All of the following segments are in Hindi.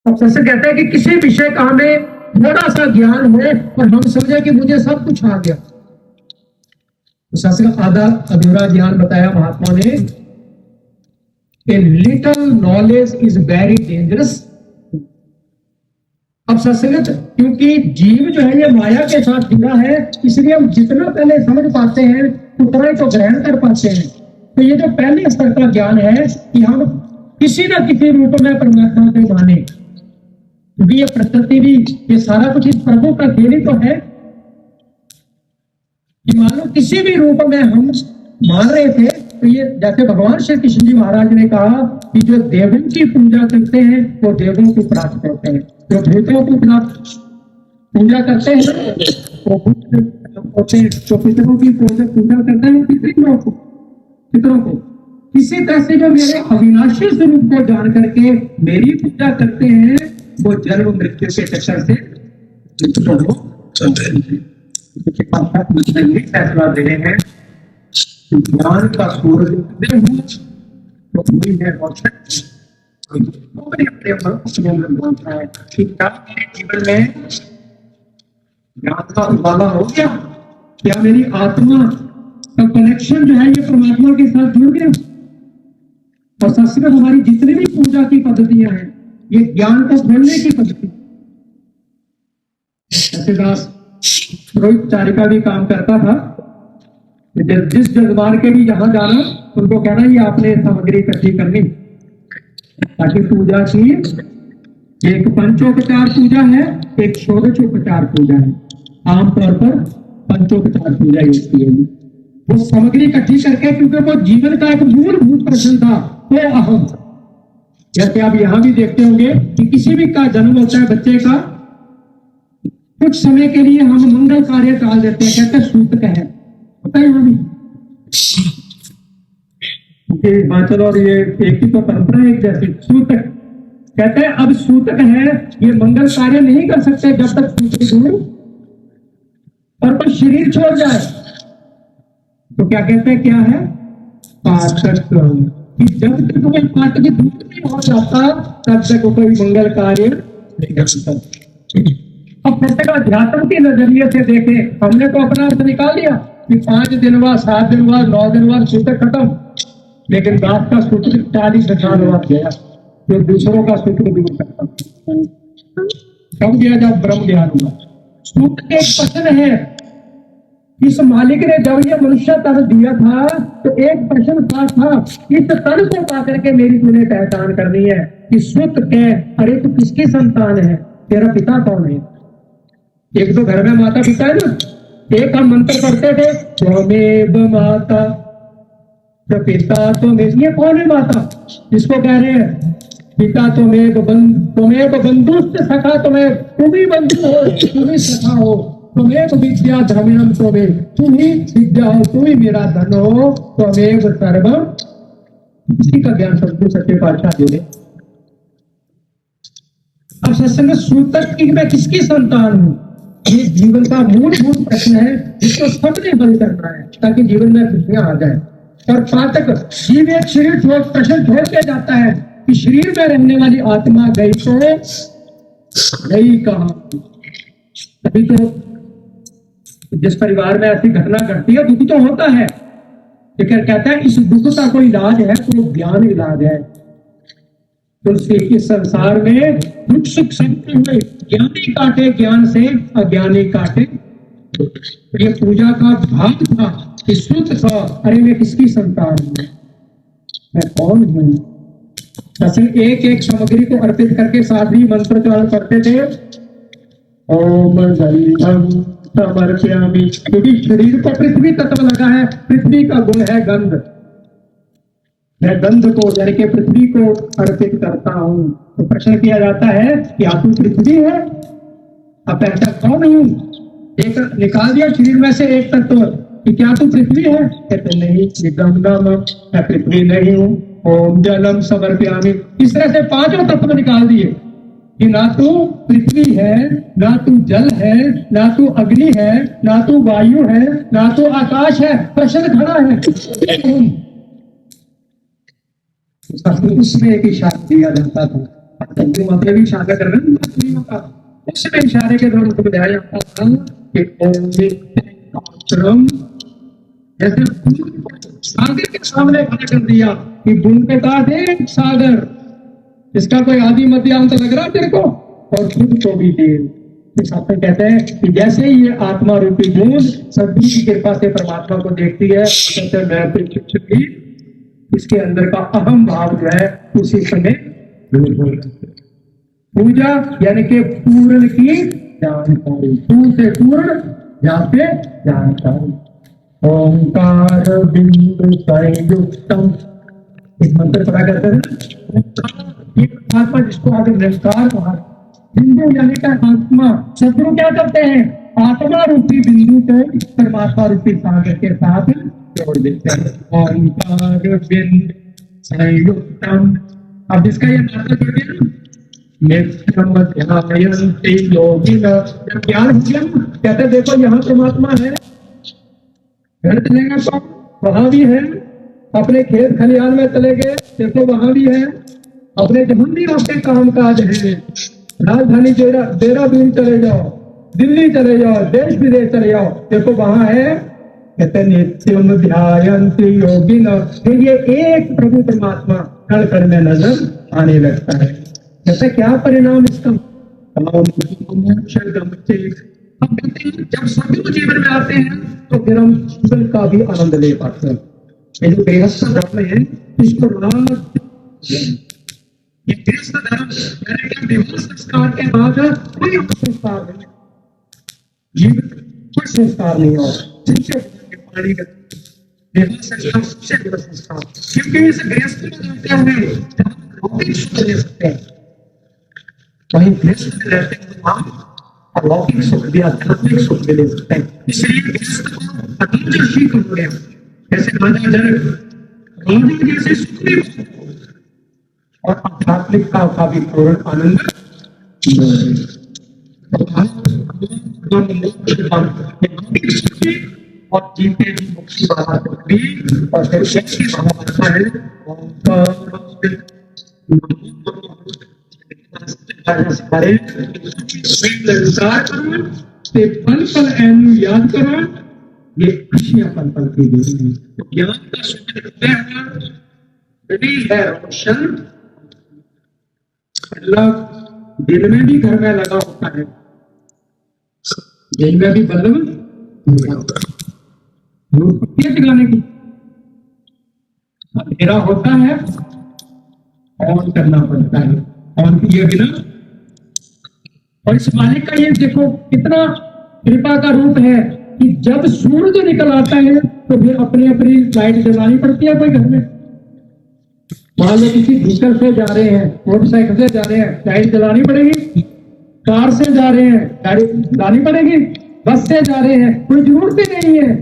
अब सबसे कहता है कि किसी विषय का हमें थोड़ा सा ज्ञान है और हम समझे कि मुझे सब कुछ आ गया, तो शास्त्र का आधा अधूरा ज्ञान बताया महात्मा ने। A little knowledge is very dangerous. अब सत्संगत, क्योंकि जीव जो है ये माया के साथ जुड़ा है, इसलिए हम जितना पहले समझ पाते हैं उतना ही तो ग्रहण कर पाते हैं। तो ये जो पहले स्तर का ज्ञान है कि हम किसी न किसी रूप में परमात्मा को माने, क्योंकि ये प्रकृति भी, ये सारा कुछ इस प्रभु का देन ही तो है। कि मान लो किसी भी रूप में हम मान रहे थे, तो ये जैसे भगवान श्री कृष्ण जी महाराज ने कहा कि जो देवों की पूजा करते हैं वो देवों को प्राप्त करते हैं, जो भूतों को पूजा करते हैं वो भूत होते हैं, जो पितरों की पूजा करते हैं पितरों को। इसी तरह से जो मेरे अविनाशी स्वरूप को जान करके मेरी पूजा करते हैं वो जन्म मृत्यु के चक्कर से फैसला दे रहे हैं। ज्ञान का सूरज उदय हुआ तो वही है जीवन में ज्ञान का उजाला हो गया। क्या मेरी आत्मा का कनेक्शन जो है ये परमात्मा के साथ जुड़ गया? और शास्त्र में हमारी जितनी भी पूजा की पद्धतियां हैं ये ज्ञान को खोलने की पद्धति। दास रोहित चारिका भी काम करता था, जिस जजमान के भी यहाँ जाना उनको कहना ये आपने सामग्री इकट्ठी करनी, ताकि पूजा की एक पंचोपचार पूजा है, एक षोडशोपचार पूजा है। आमतौर पर पंचोपचार पूजा होती है। वो सामग्री इकट्ठी करके, क्योंकि वो जीवन का एक मूलभूत प्रश्न था, वो अहम। जैसे आप यहाँ भी देखते होंगे कि किसी भी का जन्म होता है बच्चे का, कुछ समय के लिए हम मंगल कार्य टाल देते हैं, कहते हैं सूतक है, पता है यहाँ भी। हिमाचल और ये एक ही तो परंपरा है, एक जैसी सूतक कहते हैं। अब सूतक है, ये मंगल कार्य नहीं कर सकते जब तक सूतक दूर और कोई शरीर छोड़ जाए, तो क्या कहते हैं, क्या है पातक। कि जब तक कोई पातक दूर नहीं हो जाता तब तक कोई मंगल कार्य नहीं कर सकता। अब प्रत्येक अध्यात्म के नजरिए से देखे, हमने तो अपना अर्थ निकाल लिया कि 5 दिन बाद, 7 दिन बाद, 9 दिन बाद सूतक खत्म, लेकिन दास का सूत्र 40,000 बाद गया, जो दूसरों का सूत्र दूर करता कब गया, जब ब्रह्म ज्ञान हुआ। सूत्र एक प्रश्न है, इस मालिक ने जब ये मनुष्य तन दिया था तो एक प्रश्न था इस तन को पा करके मेरी तूने पहचान करनी है कि सुत के, अरे तू किसकी संतान है, तेरा पिता कौन है। एक तो घर में माता पिता है ना, एक हम मंत्र पढ़ते थे त्वमेव माता पिता त्वमेव, ये कौन है माता, जिसको कह रहे हैं पिता त्वमेव बंधुश्च सखा, तुम ही बंधु हो, तुम ही सखा हो, त्वमेव विद्या धर्मिणम त्वमेव, तुम ही विद्या हो, तुम ही मेरा धन हो, त्वमेव सर्वम। इसी का ज्ञान सदगुरु सच्चे पातशाह दे। अब सत्संग सूतक की मैं किसकी संतान हूं, ये जीवन का मूलभूत प्रश्न है जिसको सबने हल करना है ताकि जीवन में खुशियां आ जाए। और पातक जीव एक शरीर छोड़ प्रश्न छोड़ के जाता है कि शरीर में रहने वाली आत्मा गई तो गई कहां। तभी तो जिस परिवार में ऐसी घटना घटती है दुख तो होता है, लेकिन कहता है इस दुख का कोई इलाज है तो ज्ञान इलाज है। तो इस संसार में दुख सुख सबके हुए, ज्ञानी काटे ज्ञान से, अज्ञानी काटे। ये पूजा का भाग था कि शुद्ध था, अरे मैं किसकी संतान हूं, मैं कौन हूं। दर्शन एक एक सामग्री को अर्पित करके साथ ही मंत्र चरण करते थे, ओम गंधम समर्पयामि, क्योंकि शरीर को पृथ्वी तत्व लगा है, पृथ्वी का गुण है गंध, मैं गंध को यानी कि पृथ्वी को अर्पित करता हूं। तो प्रश्न किया जाता है कि आप पृथ्वी है, अब पहचान कौन हूं, एक निकाल दिया शरीर में से एक तत्व कि क्या तू पृथ्वी है, कहते नहीं, मैं पृथ्वी नहीं हूं। ओम जलम समर्पयामि, इस तरह से 5 तत्व निकाल दिए कि ना तू पृथ्वी है, ना तू जल है, ना तू अग्नि है, ना तू वायु है, ना तू आकाश है। प्रश्न खड़ा है, उसमें एक इशारा दिया जाता था हिंदू मत में भी इशारा कर रहे हैं मुस्लिमों का, उसमें इशारे के द्वारा उनको बताया जाता था कि ओम श्रम, जैसे सागर के सामने खड़ा कर दिया कि बूंद के साथ एक सागर, इसका कोई आदि मध्य अंत लग रहा तेरे को, और खुद को भी दे। इस आपने कहते हैं कि जैसे ही ये आत्मा रूपी बूंद सदगुरु की कृपा से परमात्मा को देखती है, कहते हैं मैं फिर चुप इसके अंदर का अहम भाव जो है उसी समय दूर हो जाता है। पूजा यानी कि पूर्ण की जानकारी, पूर्ण से पूर्ण, यहाँ पे जानकारी। ओंकार बिंदु संयुक्तम, एक मंत्र पढ़ा करते हैं, ये आत्मा जिसको आगे निरंकार कहा, बिंदु यानी का आत्मा। सदगुरु क्या करते हैं, आत्मा रूपी बिंदु को परमात्मा रूपी सागर के साथ जोड़ देते हैं। ओंकार बिंदु संयुक्तम, अब इसका ये नाता जोड़ दिया, जब ज्ञान हो गया कहते देखो यहाँ परमात्मा है, घर चलेगा तो वहां भी है, अपने खेत खलिहान में चले गए देखो वहां भी है, अपने जहां भी आपके काम काज है, राजधानी देहरादून चले जाओ, दिल्ली चले जाओ, देश विदेश चले जाओ, देखो वहां है। कहते नित्यम ध्यायन्ति योगिनः, फिर ये एक प्रभु परमात्मा कण कण में नजर आने लगता है। जैसे क्या परिणाम इसका, जब सदगुरु जीवन में आते हैं तो फिर हम जीवन का भी आनंद ले पाते हैं। ये जो गृहस्थ धर्म है इसको ये गृहस्थ धर्म यानी कि विवाह संस्कार के बाद कोई संस्कार नहीं, जीवन कोई संस्कार नहीं हो, विवाह संस्कार सबसे बड़ा संस्कार, क्योंकि इस गृहस्थ में रहते हुए लौकिक सुख ले सकते हैं, वहीं गृहस्थ में रहते हैं वहां अलौकिक सुख भी, आध्यात्मिक सुख भी ले सकते हैं। इसलिए गृहस्थ को अतीत ही हो गया, जैसे राजा जनक राजा जैसे सुख भी और आध्यात्मिकता का भी पूर्ण आनंद और जीते जी मुक्ति वाला भी, और फिर शक्ति भावना है पल पल एनु याद करो, ये खुशियां पल पल की देती है। ज्ञान का सुख है रोशन, अल्लाह दिल में भी घर में लगा होता है, दिल में भी बल्लभ जगाने की, अंधेरा होता है ऑन करना पड़ता है, ऑन किए बिना। और इस मालिक का ये देखो कितना कृपा का रूप है कि जब सूरज निकल आता है तो फिर अपनी अपनी लाइट जलानी पड़ती है। कोई घर में मान लो किसी व्हीकल से जा रहे हैं, मोटरसाइकिल से जा रहे हैं, लाइट जलानी पड़ेगी, कार से जा रहे हैं गाड़ी जलानी पड़ेगी, बस से जा रहे हैं कोई जरूरत ही नहीं है।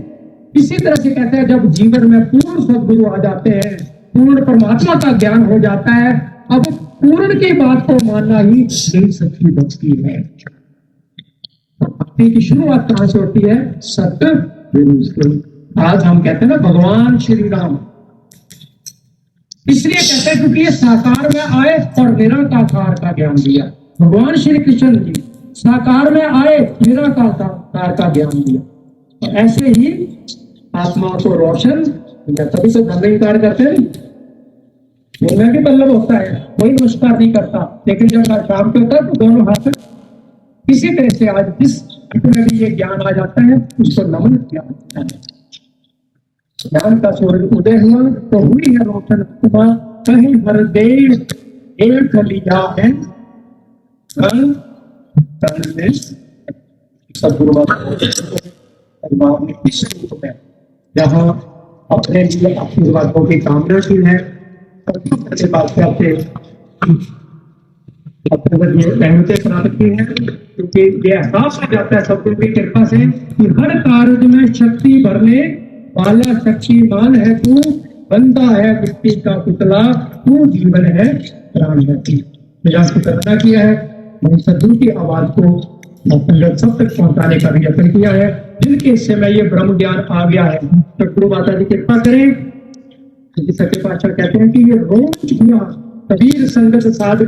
इसी तरह से कहते हैं जब जीवन में पूर्ण सद्गुरु आ जाते हैं, पूर्ण परमात्मा का ज्ञान हो जाता है, अब पूर्ण की बात को मानना ही सच्ची भक्ति है। भक्ति की शुरुआत कहां से होती है, सतगुरु से। आज हम कहते हैं ना भगवान श्री राम, इसलिए कहते हैं क्योंकि ये साकार में आए और निराकार का ज्ञान दिया। भगवान श्री कृष्ण जी साकार में आए, निराकार का ज्ञान दिया। तो ऐसे ही आत्मा को रोशन, तभी तो धर्म इंकार करते हैं, में भी बल्लभ होता है, कोई नमस्कार नहीं करता, लेकिन जब शाम को होता है तो दोनों हाथ। इसी तरह से आज जिस में भी ये ज्ञान आ जाता है उसको नमन किया जाता है। ज्ञान का सूरज उदय हुआ तो हुई है रोशन हुआ, कहीं हर देव एक लिया है इस रूप में जहाँ अपने लिए आशीर्वादों की कामना की है, सबसे बात करते रहमतें प्राप्त की है, क्योंकि ये एहसास हो जाता है सदगुरु की कृपा से कि हर कार्य में शक्ति भरने वाला शक्तिमान है तू, बंदा है मिट्टी का पुतला, तू जीवन है प्राण है। प्रयास की कल्पना किया है, मैंने सदगुरु की आवाज को सब तक पहुंचाने का भी यत्न किया है। जिनके समय ये ब्रह्म ज्ञान आ गया है तो गुरु माता जी कृपा करें, क्योंकि सत्य पातशाह कहते हैं कि ये रोज किया कबीर संगत साध की